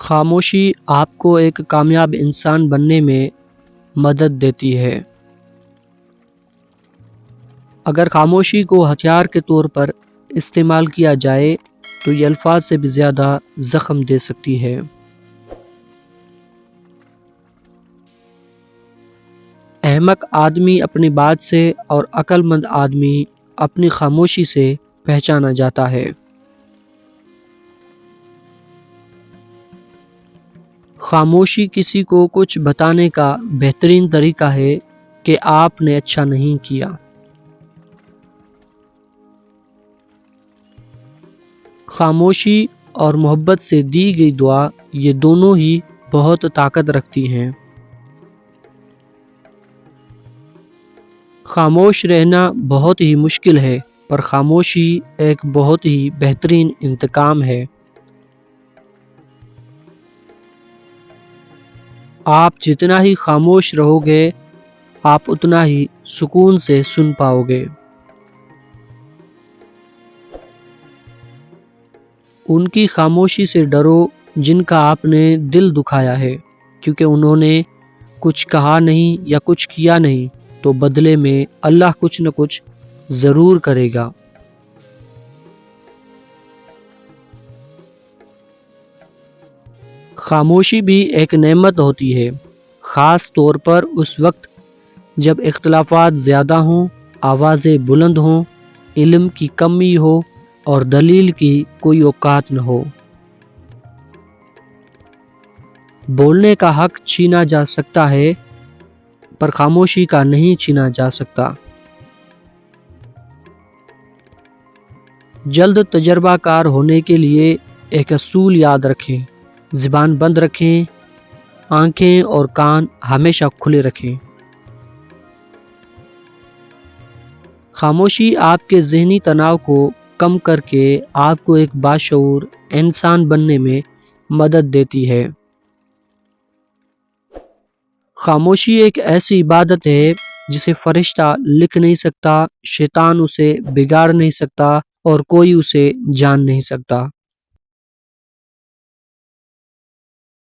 خاموشی آپ کو ایک کامیاب انسان بننے میں مدد دیتی ہے۔ اگر خاموشی کو ہتھیار کے طور پر استعمال کیا جائے تو یہ الفاظ سے بھی زیادہ زخم دے سکتی ہے۔ احمق آدمی اپنی بات سے اور عقل مند آدمی اپنی خاموشی سے پہچانا جاتا ہے۔ خاموشی کسی کو کچھ بتانے کا بہترین طریقہ ہے کہ آپ نے اچھا نہیں کیا۔ خاموشی اور محبت سے دی گئی دعا، یہ دونوں ہی بہت طاقت رکھتی ہیں۔ خاموش رہنا بہت ہی مشکل ہے، پر خاموشی ایک بہت ہی بہترین انتقام ہے۔ آپ جتنا ہی خاموش رہو گے، آپ اتنا ہی سکون سے سن پاؤ گے۔ ان کی خاموشی سے ڈرو جن کا آپ نے دل دکھایا ہے، کیونکہ انہوں نے کچھ کہا نہیں یا کچھ کیا نہیں تو بدلے میں اللہ کچھ نہ کچھ ضرور کرے گا۔ خاموشی بھی ایک نعمت ہوتی ہے، خاص طور پر اس وقت جب اختلافات زیادہ ہوں، آوازیں بلند ہوں، علم کی کمی ہو اور دلیل کی کوئی اوقات نہ ہو۔ بولنے کا حق چھینا جا سکتا ہے، پر خاموشی کا نہیں چھینا جا سکتا۔ جلد تجربہ کار ہونے کے لیے ایک اصول یاد رکھیں: زبان بند رکھیں، آنکھیں اور کان ہمیشہ کھلے رکھیں۔ خاموشی آپ کے ذہنی تناؤ کو کم کر کے آپ کو ایک باشعور انسان بننے میں مدد دیتی ہے۔ خاموشی ایک ایسی عبادت ہے جسے فرشتہ لکھ نہیں سکتا، شیطان اسے بگاڑ نہیں سکتا اور کوئی اسے جان نہیں سکتا۔